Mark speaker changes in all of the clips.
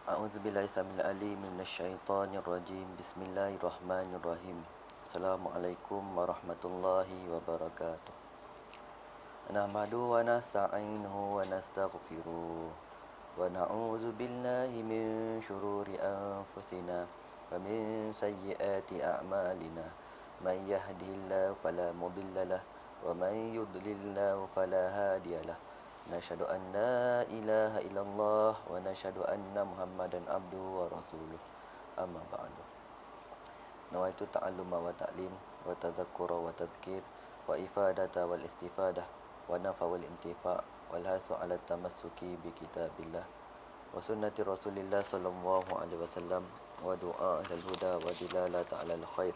Speaker 1: A'udzubillahi samil alim minasyaitonir rajim. Bismillahirrahmanirrahim. Assalamualaikum warahmatullahi wabarakatuh. Nahmadu wa nasta'inuhu wa nastaghfiruh wa na'udzu billahi min syururi anfusina wa min sayyiati a'malina. Man yahdihillahu fala mudilla lahu wa man yudlillahu fala hadiyalah. Nashhadu an la ilaha illallah wa nashhadu anna Muhammadan abduhu wa rasuluh. Amma ba'du. Nawaitu ta'alluma wa ta'lim wa tadhakkura wa tadhkir wa ifadata wal istifadah wa nafa wal intifa' wal hasu 'ala tamassuki bi kitabillah wa sunnati Rasulillah sallallahu alaihi wasallam wa du'a ilal huda wa dilalata 'alal khair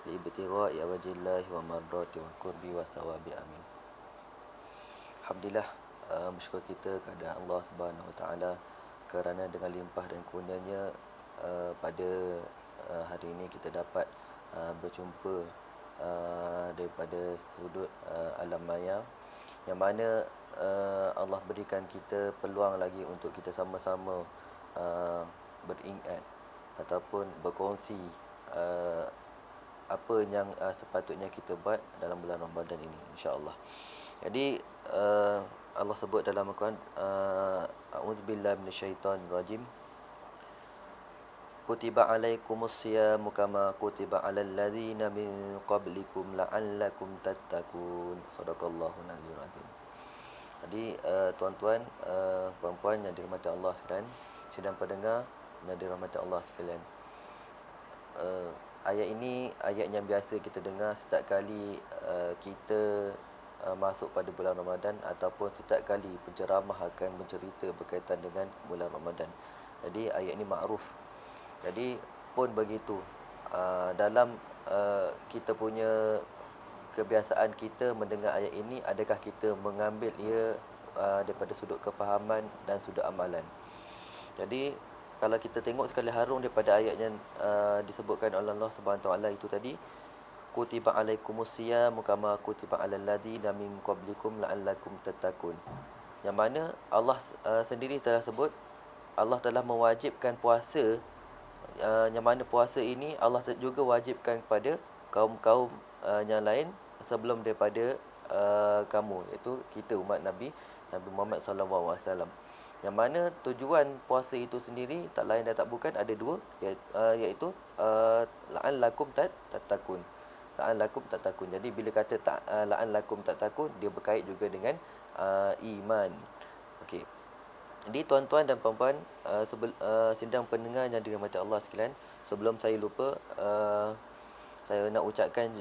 Speaker 1: li ibtigha'i wajhillahi wa mardati wa qurbi wa thawabi. Amin. Alhamdulillah, bersyukur kita kepada Allah Subhanahu Wa Taala kerana dengan limpah dan kurnianya pada hari ini kita dapat berjumpa daripada sudut alam maya, yang mana Allah berikan kita peluang lagi untuk kita sama-sama beringat ataupun berkongsi apa yang sepatutnya kita buat dalam bulan Ramadan ini, insya-Allah. Jadi Allah sebut dalam Al-Quran, a'udzubillahi minasyaitonir rajim. Kutiba alaikumusyiyamu kama kutiba alal ladzina min qablikum la'allakum tattaqun. Shadaqallahul aliyyul azim. Jadi tuan-tuan, puan-puan yang dirahmati Allah sekalian, sidang pendengar yang dirahmati Allah sekalian, ayat ini ayat yang biasa kita dengar setiap kali kita masuk pada bulan Ramadan, ataupun setiap kali penceramah akan bercerita berkaitan dengan bulan Ramadan. Jadi ayat ini makruf. Jadi pun begitu, dalam kita punya kebiasaan kita mendengar ayat ini, adakah kita mengambil ia daripada sudut kefahaman dan sudut amalan? Jadi kalau kita tengok sekali harung daripada ayat yang disebutkan oleh Allah Subhanahu Wa Taala itu tadi, kutiba alaikumusyiyamu kama kutiba alal ladzina min qablikum la'allakum tattaqun. Yang mana Allah sendiri telah sebut, Allah telah mewajibkan puasa, yang mana puasa ini Allah juga wajibkan kepada kaum-kaum yang lain sebelum daripada kamu, iaitu kita umat Nabi Muhammad sallallahu alaihi wasallam. Yang mana tujuan puasa itu sendiri tak lain dan tak bukan ada dua, iaitu la'allakum tattaqun. La'allakum tattaqun. Jadi bila kata la'allakum tattaqun, dia berkait juga dengan iman. Okey. Jadi tuan-tuan dan puan-puan, sidang pendengar yang dirahmati Allah sekalian, sebelum saya lupa, saya nak ucapkan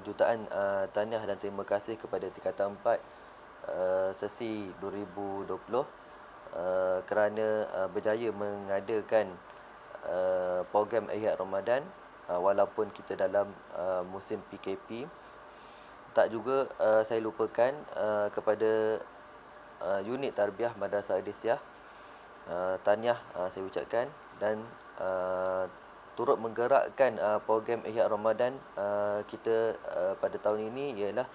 Speaker 1: jutaan tahniah dan terima kasih kepada tingkatan 4 sesi 2020 kerana berjaya mengadakan program Ihya Ramadan walaupun kita dalam musim PKP. Tak juga saya lupakan kepada unit tarbiyah Madrasah Adisiyah, tahniah saya ucapkan, dan turut menggerakkan program Ihya Ramadan kita pada tahun ini ialah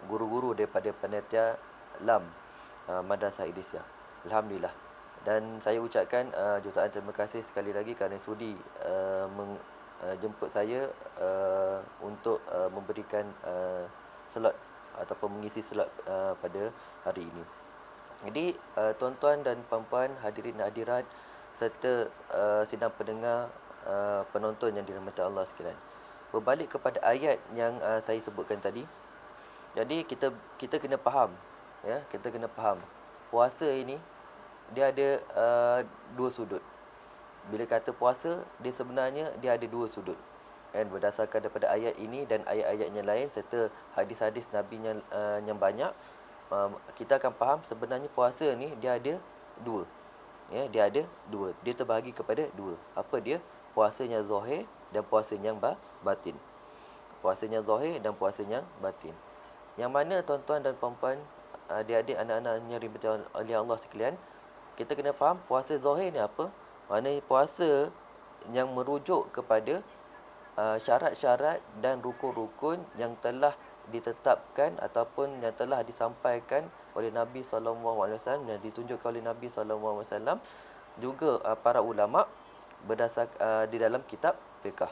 Speaker 1: guru-guru daripada panitia LAM Madrasah Adisiyah. Alhamdulillah. Dan saya ucapkan jutaan terima kasih sekali lagi kerana sudi jemput saya untuk memberikan slot ataupun mengisi slot pada hari ini. Jadi tuan-tuan dan puan-puan, hadirin dan hadirat serta sidang pendengar, penonton yang dirahmati Allah sekalian, berbalik kepada ayat yang saya sebutkan tadi. Jadi kita kena faham, ya, kita kena faham puasa ini dia ada dua sudut. Bila kata puasa, dia sebenarnya dia ada dua sudut. Dan berdasarkan daripada ayat ini dan ayat-ayat yang lain serta hadis-hadis Nabi yang banyak, kita akan faham sebenarnya puasa ni dia ada dua. Ya, dia ada dua. Dia terbahagi kepada dua. Apa dia? Puasanya zahir dan puasanya batin. Puasanya zahir dan puasanya batin. Yang mana tuan-tuan dan puan-puan, adik-adik, anak-anak yang dirahmati oleh Allah sekalian, kita kena faham puasa zahir ni apa? Maknanya puasa yang merujuk kepada syarat-syarat dan rukun-rukun yang telah ditetapkan ataupun yang telah disampaikan oleh Nabi SAW, yang ditunjukkan oleh Nabi SAW juga para ulama di dalam kitab fiqh.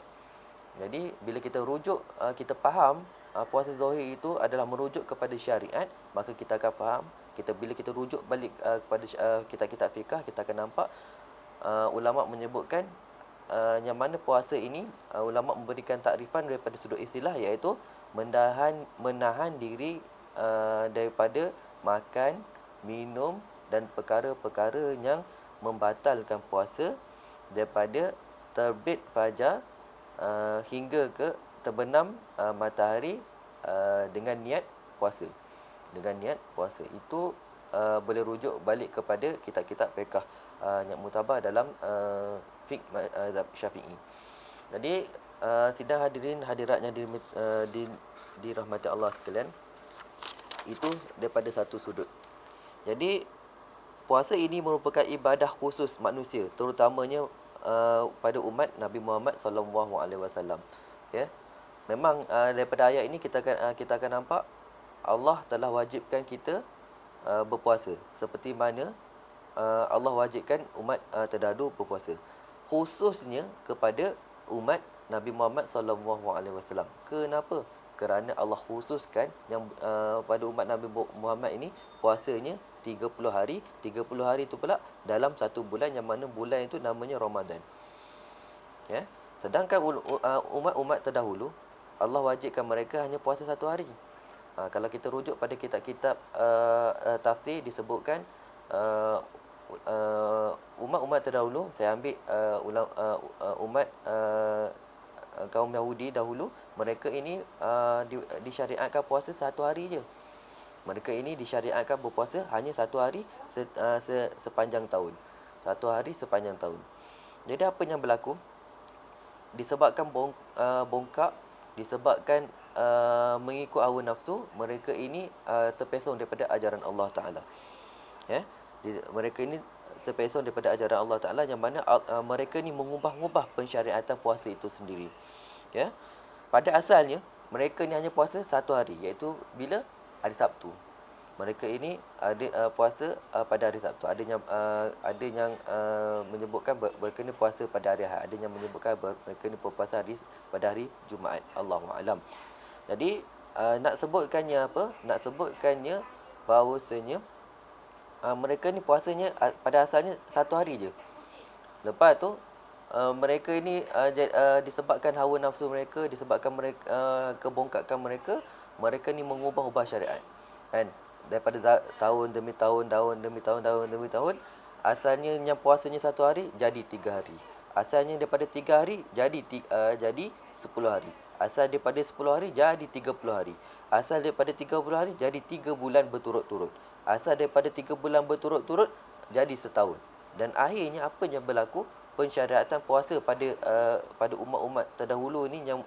Speaker 1: Jadi bila kita rujuk, kita faham puasa zahir itu adalah merujuk kepada syariat, maka kita akan faham. Bila kita rujuk balik kepada kitab-kitab fiqh, kita akan nampak ulama menyebutkan yang mana puasa ini, ulama memberikan takrifan daripada sudut istilah, iaitu menahan diri daripada makan, minum dan perkara-perkara yang membatalkan puasa daripada terbit fajar hingga ke terbenam matahari dengan niat puasa. Dengan niat puasa itu boleh rujuk balik kepada kitab-kitab fiqh yang muktabar dalam fiqh mazhab Syafi'i. Jadi sidang hadirin hadirat yang dirahmati Allah sekalian, itu daripada satu sudut. Jadi puasa ini merupakan ibadah khusus manusia, terutamanya pada umat Nabi Muhammad sallallahu alaihi wasallam. Ya. Memang daripada ayat ini kita akan nampak Allah telah wajibkan kita berpuasa, seperti mana Allah wajibkan umat terdahulu berpuasa, khususnya kepada umat Nabi Muhammad sallallahu alaihi wasallam. Kenapa? Kerana Allah khususkan yang pada umat Nabi Muhammad ini puasanya 30 hari. 30 hari itu pula dalam satu bulan, yang mana bulan itu namanya Ramadan. Ya. Sedangkan umat-umat terdahulu, Allah wajibkan mereka hanya puasa satu hari. Kalau kita rujuk pada kitab-kitab tafsir, disebutkan umat-umat terdahulu, saya ambil umat kaum Yahudi dahulu, mereka ini disyariatkan puasa satu hari je. Mereka ini disyariatkan berpuasa hanya satu hari sepanjang tahun. Satu hari sepanjang tahun. Jadi apa yang berlaku? Disebabkan bongkak, disebabkan mengikut hawa nafsu, mereka ini terpesong daripada ajaran Allah Ta'ala. Ya? Mereka ini terpesong daripada ajaran Allah Ta'ala, yang mana mereka ni mengubah-ubah pensyariatan puasa itu sendiri. Ya? Pada asalnya, mereka ni hanya puasa satu hari, iaitu bila? Hari Sabtu. Mereka ini ada puasa pada hari Sabtu. Ada yang menyebutkan mereka ni puasa pada hari Ahad. Ada yang menyebutkan mereka ni berpuasa pada hari Jumaat. Allahu a'lam. Jadi nak sebutkannya apa? Nak sebutkannya bahawasanya mereka ni puasanya pada asalnya satu hari je. Lepas tu mereka ini disebabkan hawa nafsu mereka, disebabkan mereka kebongkakan mereka ni mengubah-ubah syariat. Kan? Daripada tahun demi tahun, tahun demi tahun, asalnya yang puasanya satu hari jadi 3 hari. Asalnya daripada 3 hari jadi 10 hari. Asal daripada 10 hari jadi 30 hari. Asal daripada 30 hari jadi 3 bulan berturut-turut. Asal daripada 3 bulan berturut-turut jadi setahun. Dan akhirnya apa yang berlaku? Pensyariatan puasa pada umat-umat terdahulu ni yang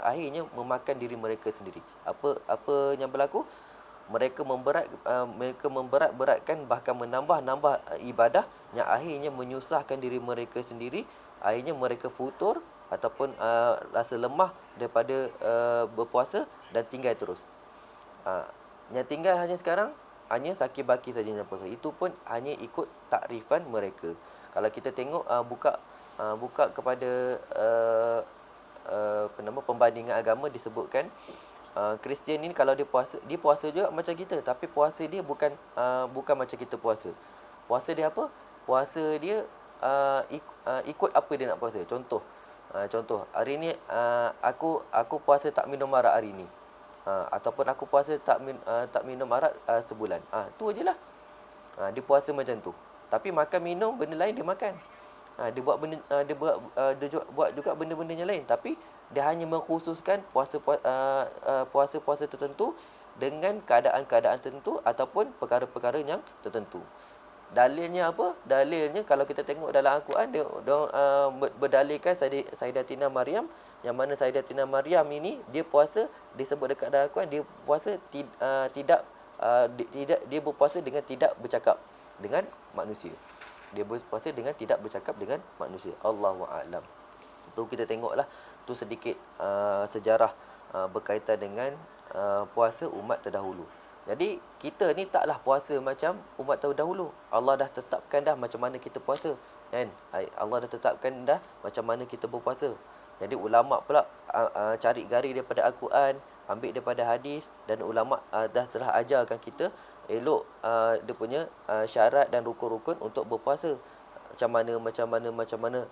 Speaker 1: akhirnya memakan diri mereka sendiri. Apa yang berlaku? Mereka memberat-beratkan, bahkan menambah ibadah yang akhirnya menyusahkan diri mereka sendiri. Akhirnya mereka futur ataupun rasa lemah daripada berpuasa dan tinggal terus. Yang tinggal hanya sekarang hanya sakit baki saja yang puasa. Itu pun hanya ikut takrifan mereka. Kalau kita tengok buka kepada pembandingan agama, disebutkan Kristian ni kalau dia puasa juga macam kita, tapi puasa dia bukan macam kita puasa. Puasa dia apa? Puasa dia ikut apa dia nak puasa. Contoh hari ni aku puasa tak minum arak hari ni. Ataupun aku puasa tak minum arak sebulan. Tu ajalah. Dia puasa macam tu. Tapi makan minum benda lain dia makan. Dia buat juga benda-benda yang lain, tapi dia hanya mengkhususkan puasa-puasa tertentu dengan keadaan-keadaan tertentu ataupun perkara-perkara yang tertentu. Dalilnya apa? Dalilnya kalau kita tengok dalam Al-Quran, dia berdalilkan Sayyidatina Maryam, yang mana Sayyidatina Maryam ini dia puasa, disebut dekat dalam Al-Quran, dia puasa tidak dia berpuasa dengan tidak bercakap dengan manusia. Dia berpuasa dengan tidak bercakap dengan manusia. Allahu a'lam. Itu kita tengoklah, tu sedikit sejarah berkaitan dengan puasa umat terdahulu. Jadi kita ni taklah puasa macam umat terdahulu. Allah dah tetapkan dah macam mana kita puasa, kan? Allah dah tetapkan dah macam mana kita berpuasa. Jadi ulama pula cari gari daripada Al-Quran, ambil daripada hadis, dan ulama dah telah ajarkan kita elok dia punya syarat dan rukun-rukun untuk berpuasa. Macam mana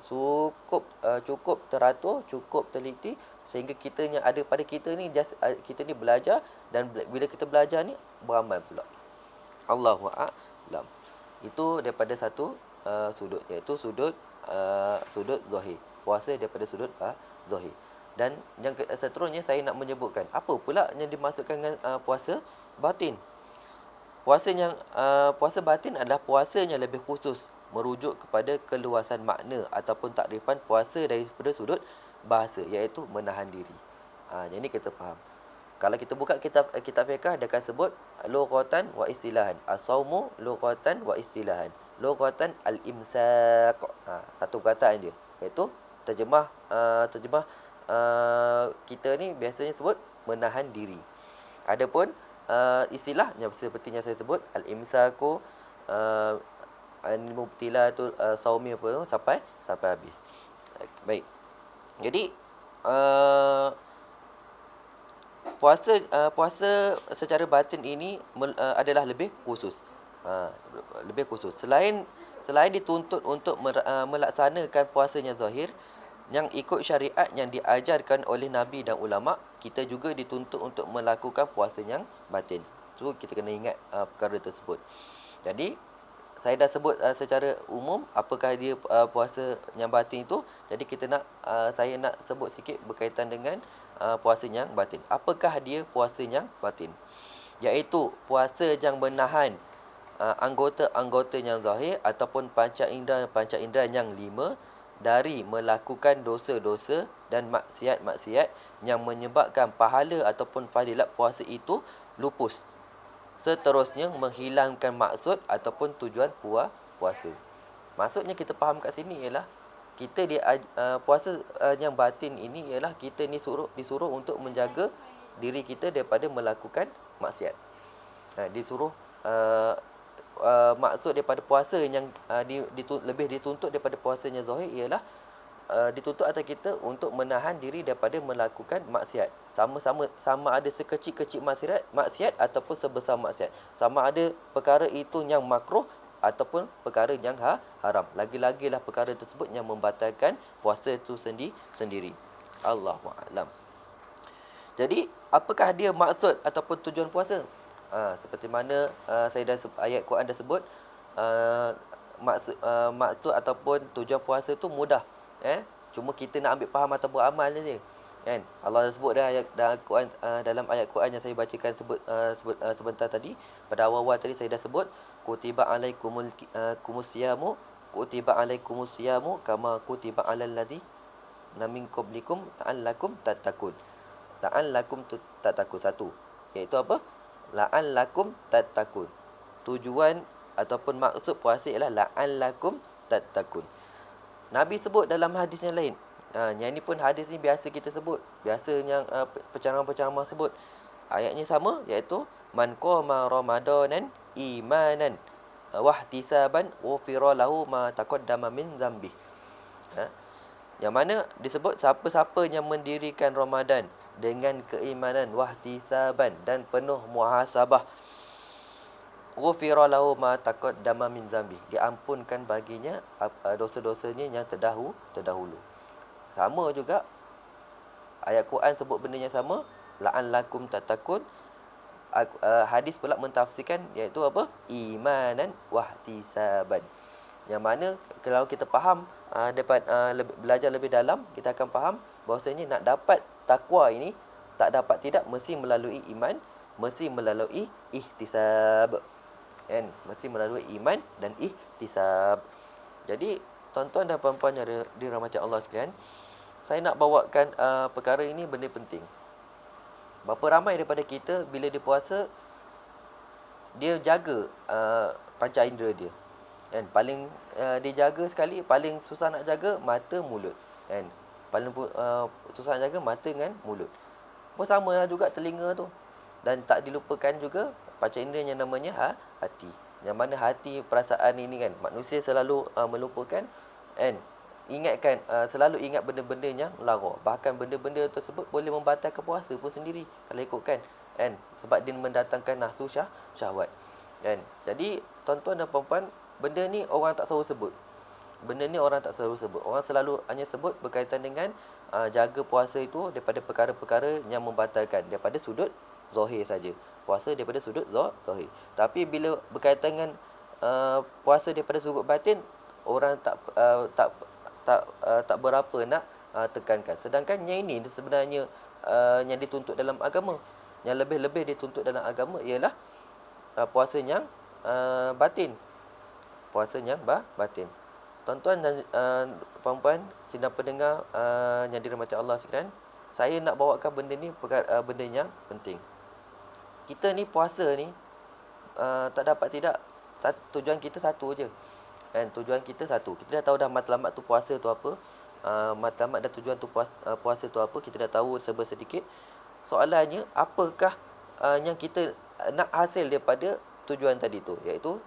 Speaker 1: cukup teratur, cukup teliti, sehingga kita ada pada kita ni kita ni belajar, dan bila kita belajar ni beramal pula. Allahu a'lam. Itu daripada satu sudut, iaitu sudut zahir. Puasa daripada sudut zahir. Dan yang seterusnya saya nak menyebutkan apa pula yang dimaksudkan dengan puasa batin. Puasa batin adalah puasa yang lebih khusus, merujuk kepada keluasan makna ataupun takrifan puasa daripada sudut bahasa, iaitu menahan diri. Yang ini kita faham. Kalau kita buka kitab fiqh, dia akan sebut lughatan wa istilahan. As-saumu lughatan wa istilahan. Lughatan al-imsak. Satu perkataan je, iaitu terjemah kita ni biasanya sebut menahan diri. Adapun istilahnya seperti yang saya sebut al-imsaku, al-mubtilatul saumi apa sampai habis. Baik. Jadi puasa secara batin ini adalah lebih khusus. Lebih khusus. Selain dituntut untuk melaksanakan puasanya zahir yang ikut syariat yang diajarkan oleh Nabi dan ulama, kita juga dituntut untuk melakukan puasa yang batin. So kita kena ingat perkara tersebut. Jadi saya dah sebut secara umum apakah dia puasa yang batin itu. Jadi saya nak sebut sikit berkaitan dengan puasa yang batin. Apakah dia puasa yang batin? Iaitu puasa yang menahan anggota-anggota yang zahir ataupun panca indera yang 5 dari melakukan dosa-dosa dan maksiat-maksiat yang menyebabkan pahala ataupun fadilat puasa itu lupus. Seterusnya menghilangkan maksud ataupun tujuan puasa. Maksudnya kita faham kat sini ialah kita puasa yang batin ini ialah kita ni disuruh untuk menjaga diri kita daripada melakukan maksiat. Disuruh maksud daripada puasa yang lebih dituntut daripada puasanya zahir ialah dituntut atas kita untuk menahan diri daripada melakukan maksiat. Sama ada sekecil-kecil maksiat ataupun sebesar maksiat. Sama ada perkara itu yang makruh ataupun perkara yang haram. Lagi-lagilah perkara tersebut yang membatalkan puasa itu sendiri. Allahu a'lam. Jadi, apakah dia maksud ataupun tujuan puasa? Seperti mana saya ayat Quran dah sebut, maksud ataupun tujuan puasa tu mudah. Cuma kita nak ambil faham atau beramal je. Kan? Allah dah sebut dah dalam ayat Quran yang saya bacakan sebentar tadi. Pada awal-awal tadi saya dah sebut kutiba alaikumus siyamu kama kutiba alal ladzina min qablikum la'allakum tattaqun. La'allakum tattaqun. Satu, iaitu apa? La'allakum tattaqun. Tujuan ataupun maksud puasa ialah la'allakum tattaqun. Nabi sebut dalam hadis yang lain. Yang ni pun hadis ni biasa kita sebut. Biasa yang penceramah-penceramah sebut. Ayatnya sama, iaitu man qama ramadanan imanan wahtisaban ghufira lahu ma taqaddama min dzambih. Yang mana disebut siapa-siapa yang mendirikan Ramadan dengan keimanan, wahtisaban, dan penuh muhasabah, ghufira lahu ma taqaddama min dzambih, diampunkan baginya dosa-dosanya yang terdahulu. Sama juga ayat Quran sebut benda yang sama, la'allakum tattaqun. Hadis pula mentafsirkan, iaitu apa? Imanan wahtisaban. Yang mana kalau kita faham belajar lebih dalam, kita akan faham bahawasanya nak dapat takwa ini tak dapat tidak mesti melalui iman, mesti melalui ihtisab. Kan? Mesti melalui iman dan ihtisab. Jadi tuan-tuan dan puan-puan yang dirahmati Allah sekalian, saya nak bawakan perkara ini benda penting. Berapa ramai daripada kita bila dia puasa, dia jaga panca indera dia. Kan? Paling dijaga sekali, paling susah nak jaga mata, mulut. Kan? Paling susah nak jaga mata dengan mulut. Pun sama lah juga telinga tu. Dan tak dilupakan juga panca indera yang namanya hati. Yang mana hati, perasaan ini kan, manusia selalu melupakan, kan, ingatkan, selalu ingat benda-benda yang lara. Bahkan benda-benda tersebut boleh membatalkan puasa pun sendiri kalau ikutkan, kan, sebab dia mendatangkan nafsu syahwat, kan. Jadi tuan-tuan dan puan-puan, benda ni orang tak selalu sebut. Orang selalu hanya sebut berkaitan dengan jaga puasa itu daripada perkara-perkara yang membatalkan daripada sudut zahir saja. Puasa daripada sudut zahir. Tapi bila berkaitan dengan puasa daripada sudut batin, orang tak berapa nak tekankan. Sedangkan yang ini sebenarnya yang dituntut dalam agama. Yang lebih-lebih dituntut dalam agama ialah puasa yang batin. Puasa yang batin. Tuan-tuan dan puan-puan, sidang pendengar yang dirahmati Allah sekalian, saya nak bawakan benda yang penting. Kita ni puasa ni tak dapat tidak, tujuan kita satu je. Kan, tujuan kita satu. Kita dah tahu dah matlamat tu puasa tu apa. Matlamat dan tujuan tu puasa tu apa, kita dah tahu sedikit. Soalannya, apakah yang kita nak hasil daripada tujuan tadi tu, iaitu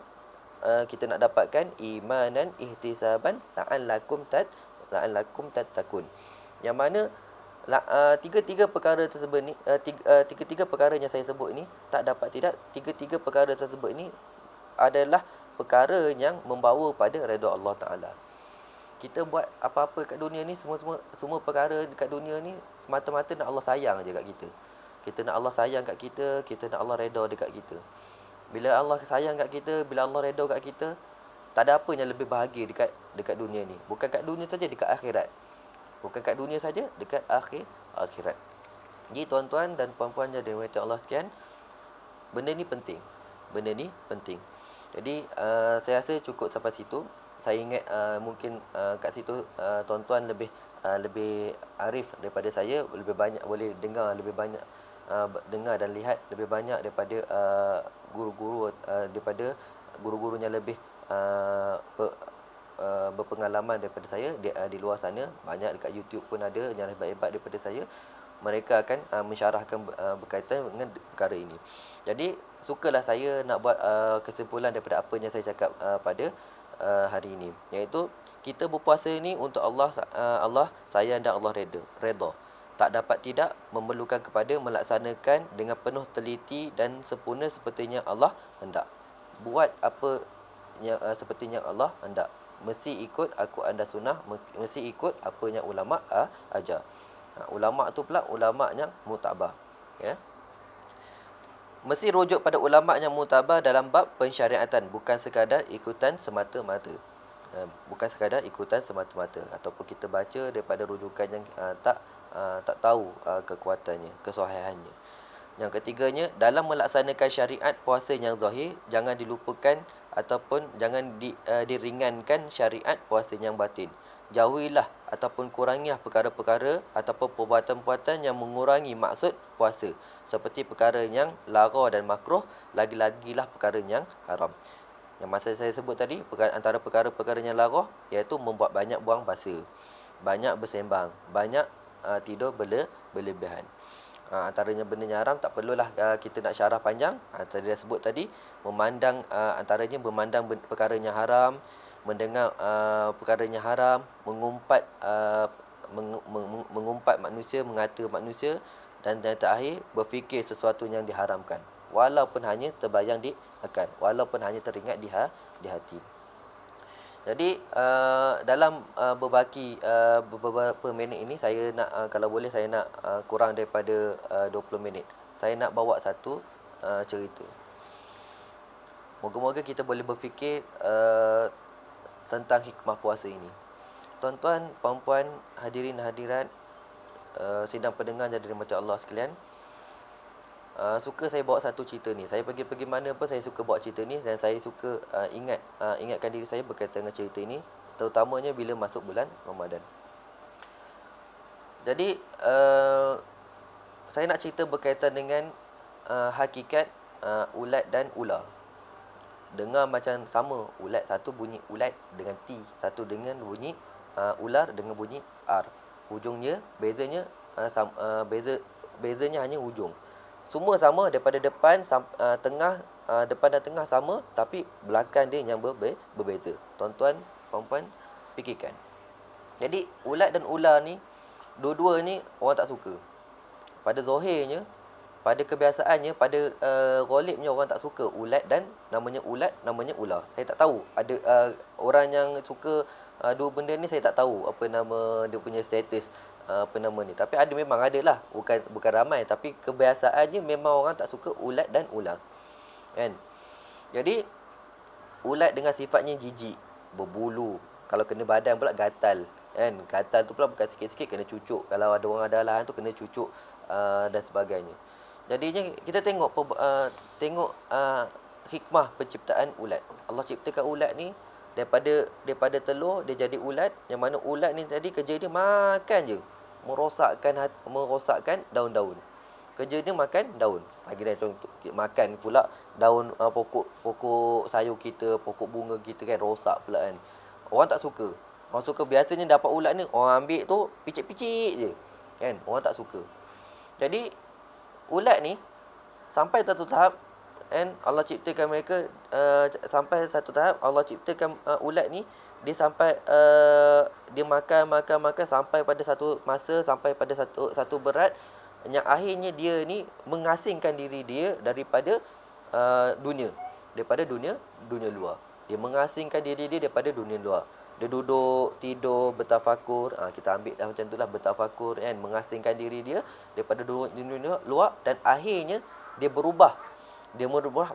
Speaker 1: kita nak dapatkan imanan ihtisaban la'allakum tattaqun. Yang mana tiga-tiga perkara tersebut ni, tiga-tiga perkara yang saya sebut ni, tak dapat tidak, tiga-tiga perkara tersebut ni adalah perkara yang membawa pada redha Allah Taala. Kita buat apa-apa kat dunia ni, semua perkara dekat dunia ni semata-mata nak Allah sayang je kat kita. Kita nak Allah sayang kat kita, kita nak Allah redha dekat kita. Bila Allah sayang kat kita, bila Allah redha kat kita, tak ada apa yang lebih bahagia dekat dunia ni. Bukan kat dunia saja, dekat akhirat. Bukan kat dunia saja, dekat akhirat. Jadi tuan-tuan dan puan-puan yang dirahmati Allah sekalian, benda ni penting. Jadi saya rasa cukup sampai situ. Saya ingat mungkin kat situ tuan-tuan lebih arif daripada saya, lebih banyak boleh dengar, lebih banyak dengar dan lihat lebih banyak daripada guru-guru, daripada guru-guru yang lebih berpengalaman daripada saya di luar sana. Banyak dekat YouTube pun ada yang hebat-hebat daripada saya. Mereka akan mensyarahkan berkaitan dengan perkara ini. Jadi sukalah saya nak buat kesimpulan daripada apa yang saya cakap pada hari ini, iaitu kita berpuasa ini untuk Allah sayang dan Allah redha. Tak dapat tidak memerlukan kepada melaksanakan dengan penuh teliti dan sempurna sepertinya Allah hendak. Buat apa yang sepertinya Allah hendak. Mesti ikut Al-Quran dan Sunnah, mesti ikut apa yang ulama ajar. Ulama tu pula ulama yang muktabar, ya. Mesti rujuk pada ulama yang muktabar dalam bab pensyariatan, bukan sekadar ikutan semata-mata. Ataupun kita baca daripada rujukan yang tak tahu kekuatannya, kesahihannya. Yang ketiganya, dalam melaksanakan syariat puasa yang zahir, jangan dilupakan ataupun jangan diringankan syariat puasa yang batin. Jauhilah ataupun kurangilah perkara-perkara ataupun perbuatan-perbuatan yang mengurangi maksud puasa, seperti perkara yang lara dan makruh, lagi-lagilah perkara yang haram. Yang masa saya sebut tadi, antara perkara-perkara yang lara iaitu membuat banyak buang basa, banyak bersembang, banyak tidur berlebihan. Antaranya benda yang haram, tak perlulah kita nak syarah panjang. Tadi dah sebut tadi, antaranya memandang perkara yang haram, mendengar perkara yang haram, mengumpat manusia, mengata manusia, dan yang terakhir berfikir sesuatu yang diharamkan, walaupun hanya terbayang di akal, walaupun hanya teringat di hati. Jadi dalam berbaki beberapa minit ini, saya nak kalau boleh saya nak kurang daripada 20 minit. Saya nak bawa satu cerita. Moga-moga kita boleh berfikir tentang hikmah puasa ini. Tuan-tuan, puan-puan, hadirin hadirat, sidang pendengar yang dirahmati Allah sekalian, suka saya bawa satu cerita ni. Saya pergi mana pun saya suka bawa cerita ni, dan saya suka ingatkan diri saya berkaitan dengan cerita ini, terutamanya bila masuk bulan Ramadan. Jadi saya nak cerita berkaitan dengan hakikat ulat dan ular. Dengar macam sama, ulat satu bunyi ulat dengan T, satu dengan bunyi ular dengan bunyi R. Hujungnya bezanya bezanya hanya hujung. Semua sama, daripada depan, tengah, depan dan tengah sama, tapi belakang dia yang berbeza. Tuan-tuan, puan-puan, fikirkan. Jadi ulat dan ular ni, dua-dua ni orang tak suka. Pada zahirnya, pada kebiasaannya, pada ghalibnya orang tak suka ulat dan namanya ular. Saya tak tahu ada orang yang suka dua benda ni, saya tak tahu apa nama dia punya status, apa nama ni. Tapi ada, memang ada lah, bukan ramai, tapi kebiasaannya memang orang tak suka ulat dan ular. Kan? Jadi ulat dengan sifatnya jijik, berbulu, kalau kena badan pula gatal. Kan? Gatal tu pula bukan sikit-sikit, kena cucuk. Kalau ada orang ada alahan tu kena cucuk dan sebagainya. Jadinya kita tengok hikmah penciptaan ulat. Allah ciptakan ulat ni daripada telur dia jadi ulat, yang mana ulat ni tadi kerja dia makan je, merosakkan daun-daun. Kerja dia makan daun. Bagi dia contoh, makan pula daun pokok sayur kita, pokok bunga kita kan, rosak pula kan. Orang tak suka. Orang suka biasanya dapat ulat ni, orang ambil tu picit-picit je. Kan? Orang tak suka. Jadi ulat ni sampai satu tahap, and Allah ciptakan mereka sampai satu tahap Allah ciptakan ulat ni, dia sampai dia makan sampai pada satu masa, sampai pada satu berat yang akhirnya dia ni mengasingkan diri dia daripada dunia luar. Dia mengasingkan diri dia daripada dunia luar. Dia duduk, tidur, bertafakur. Kita ambil dah macam itulah, bertafakur kan, mengasingkan diri dia daripada dunia luar, dan akhirnya dia berubah. Dia berubah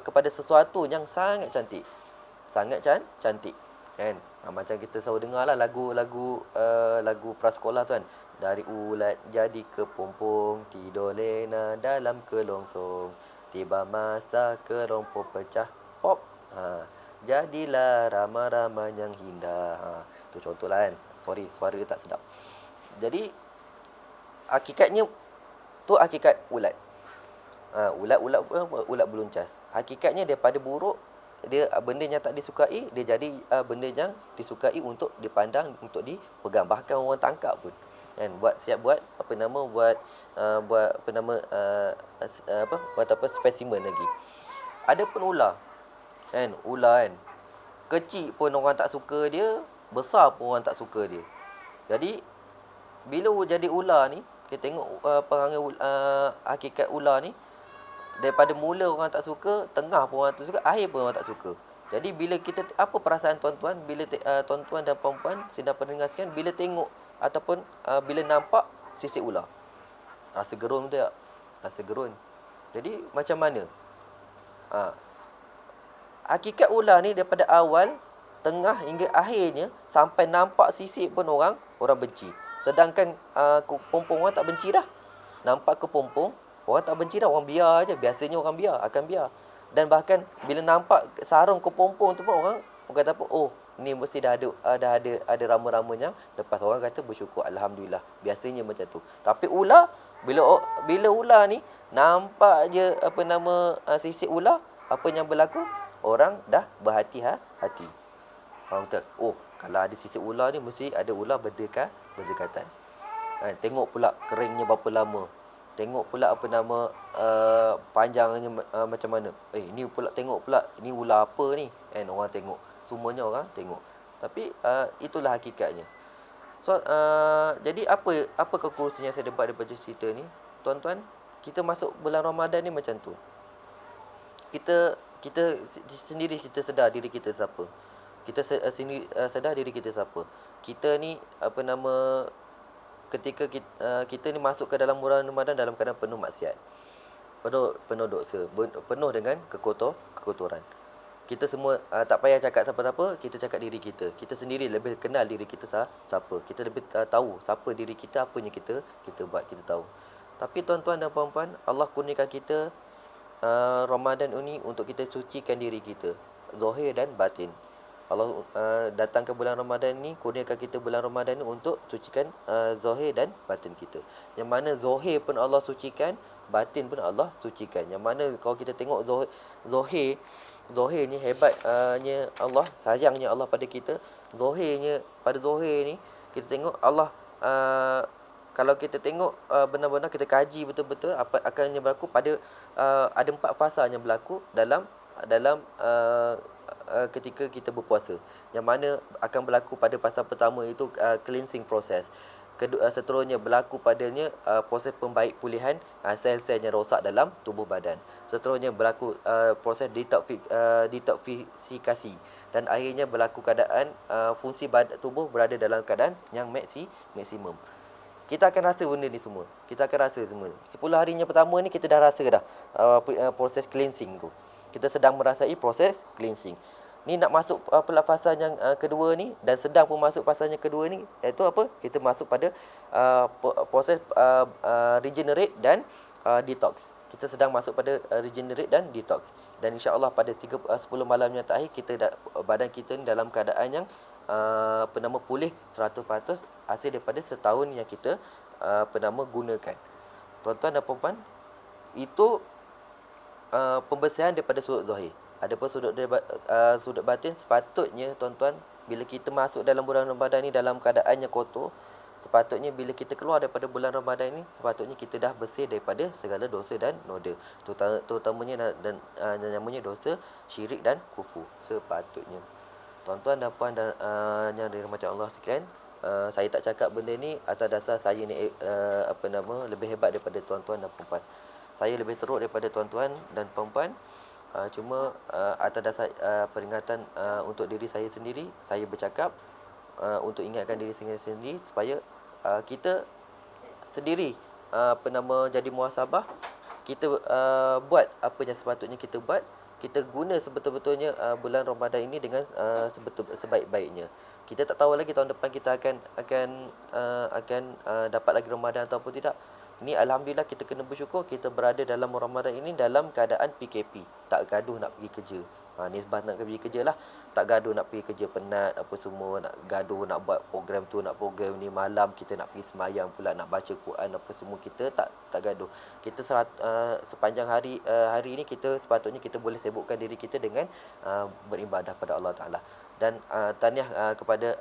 Speaker 1: kepada sesuatu yang sangat cantik. Sangat cantik. Kan? Macam kita selalu dengar lah lagu prasekolah tu kan. Dari ulat jadi kepompong, tidur lena dalam kelongsong. Tiba masa kerompong pecah, pop. Jadilah rama-rama yang indah. Tu contohlah kan. Sorry, suara dia tak sedap. Jadi hakikatnya tu hakikat ulat. Ulat beluncas. Hakikatnya daripada buruk, dia benda yang tak disukai, dia jadi benda yang disukai untuk dipandang, untuk dipegang. Bahkan orang tangkap pun. Kan, buat spesimen lagi. Ada pun ular. Kan, ular kan, kecil pun orang tak suka dia, besar pun orang tak suka dia. Jadi bila jadi ular ni, kita tengok perangai hakikat ular ni, daripada mula orang tak suka, tengah pun orang tak suka, akhir pun orang tak suka. Jadi bila kita, apa perasaan tuan-tuan bila tuan-tuan dan puan-puan sedang pendengar sekalian, bila tengok ataupun bila nampak sisik ular? Rasa gerun tu tak? Rasa gerun. Jadi macam mana? Hakikat ular ni daripada awal, tengah hingga akhirnya, sampai nampak sisik pun orang benci. Sedangkan kepompong orang tak benci dah. Nampak kepompong orang tak benci dah, orang biar aje. Biasanya orang akan biar. Dan bahkan bila nampak sarung kepompong tu pun orang kata apa? Oh, ni mesti dah ada rama-ramanya. Lepas orang kata bersyukur, alhamdulillah. Biasanya macam tu. Tapi ular, bila ular ni nampak je sisik ular, apa yang berlaku? Orang dah berhati-hati. Orang kata, oh, kalau ada sisik ular ni mesti ada ular berdekatan. Tengok pula keringnya berapa lama. Tengok pula panjangnya macam mana. Ni pula tengok pula, ni ular apa ni? Orang tengok. Semuanya orang tengok. Tapi itulah hakikatnya. So jadi apa konklusi yang saya dapat daripada cerita ni? Tuan-tuan, kita masuk bulan Ramadan ni macam tu. Kita sendiri kita sedar diri kita siapa. Kita sendiri sedar diri kita siapa. Kita ni ketika kita ni masuk ke dalam bulan Ramadan dalam keadaan penuh maksiat, penuh dosa, penuh dengan kekotoran. Kita semua tak payah cakap siapa-siapa, kita cakap diri kita. Kita sendiri lebih kenal diri kita siapa. Kita lebih tahu siapa diri kita, apa yang kita buat, kita tahu. Tapi tuan-tuan dan puan-puan, Allah kurniakan kita Ramadan ini untuk kita sucikan diri kita, zahir dan batin. Allah datang ke bulan Ramadan ni, kurniakan kita bulan Ramadan ni untuk sucikan zahir dan batin kita. Yang mana zahir pun Allah sucikan, batin pun Allah sucikan. Yang mana kalau kita tengok zahir ni hebatnya Allah, sayangnya Allah pada kita. Pada zahir ni kita tengok Allah kalau kita tengok benar-benar kita kaji betul-betul apa akan yang berlaku pada ada 4 fasa yang berlaku dalam ketika kita berpuasa. Yang mana akan berlaku pada fasa pertama itu cleansing process. Kedua, seterusnya berlaku padanya proses pembaik pulihan sel-sel yang rosak dalam tubuh badan. Seterusnya berlaku proses detoksifikasi, dan akhirnya berlaku keadaan fungsi tubuh berada dalam keadaan yang maksimum. Kita akan rasa benda ni semua. Kita akan rasa semua. 10 harinya pertama ni kita dah rasa dah proses cleansing tu. Kita sedang merasai proses cleansing. Ni nak masuk fasan yang kedua ni, dan sedang pun masuk fasan yang kedua ni, iaitu apa? Kita masuk pada proses regenerate dan detox. Kita sedang masuk pada regenerate dan detox. Dan insya-Allah pada 10 malam yang terakhir badan kita ni dalam keadaan yang pulih 100% hasil daripada setahun yang kita gunakan. Tuan-tuan dan puan-puan, itu pembersihan daripada sudut zahir. Adapun sudut batin, sepatutnya tuan-tuan, bila kita masuk dalam bulan Ramadan ni dalam keadaan yang kotor, sepatutnya bila kita keluar daripada bulan Ramadan ni, sepatutnya kita dah bersih daripada segala dosa dan noda, terutamanya dan namanya dosa syirik dan kufur. Sepatutnya, tuan-tuan dan puan dan yang dirahmati Allah sekalian, saya tak cakap benda ni atas dasar saya ni lebih hebat daripada tuan-tuan dan puan-puan. Saya lebih teruk daripada tuan-tuan dan puan-puan. Cuma atas dasar peringatan untuk diri saya sendiri, saya bercakap untuk ingatkan diri saya sendiri supaya kita sendiri jadi muhasabah. Kita buat apa yang sepatutnya kita buat. Kita guna sebetul-betulnya bulan Ramadan ini dengan sebaik-baiknya. Kita tak tahu lagi tahun depan kita akan dapat lagi Ramadan ataupun tidak. Ni alhamdulillah kita kena bersyukur kita berada dalam Ramadan ini dalam keadaan PKP, tak gaduh nak pergi kerja. Nisbah nak pergi kerja lah, tak gaduh nak pergi kerja penat apa semua, nak gaduh nak buat program tu, nak program ni, malam kita nak pergi semayang pula, nak baca Quran apa semua, kita tak gaduh. Kita sepanjang hari ini kita sepatutnya kita boleh sibukkan diri kita dengan beribadah pada Allah Taala. Dan tahniah kepada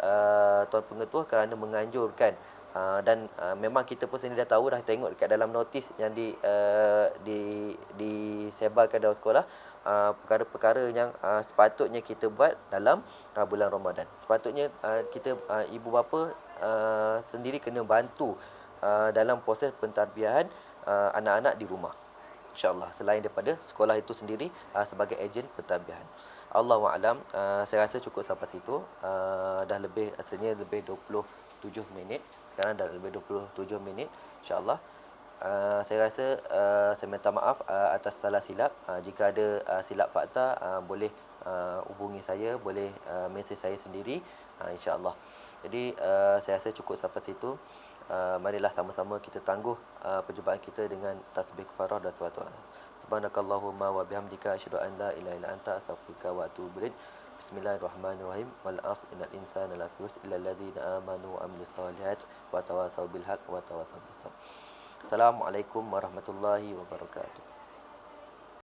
Speaker 1: Tuan Pengetua kerana menganjurkan. Dan memang kita pun sendiri dah tahu, dah tengok dekat dalam notis yang disebarkan dalam sekolah, perkara-perkara yang sepatutnya kita buat dalam bulan Ramadan. Sepatutnya kita ibu bapa sendiri kena bantu dalam proses pentadbiran anak-anak di rumah, insya-Allah, selain daripada sekolah itu sendiri sebagai ejen pentadbiran. Allahu a'lam. Saya rasa cukup sampai situ. Dah lebih, asalnya lebih 27 minit. Sekarang dah lebih 27 minit, insya-Allah. Saya rasa saya minta maaf atas salah silap. Jika ada silap fakta, boleh hubungi saya, boleh mesej saya sendiri, insya-Allah. Jadi saya rasa cukup sampai situ. Marilah sama-sama kita tangguh perjumpaan kita dengan tasbih kafarah dan salawat. Subhanakallahumma wa bihamdika asyhadu an la ilaha illa anta astaghfiruka wa atubu ilaik. Bismillahirrahmanirrahim. Wal 'asr innal insana lafi khusr illa alladziina aamanu wa 'amilus shalihaati wa tawassaw bil haqqi wa tawassaw bis sabr. Assalamualaikum warahmatullahi wabarakatuh.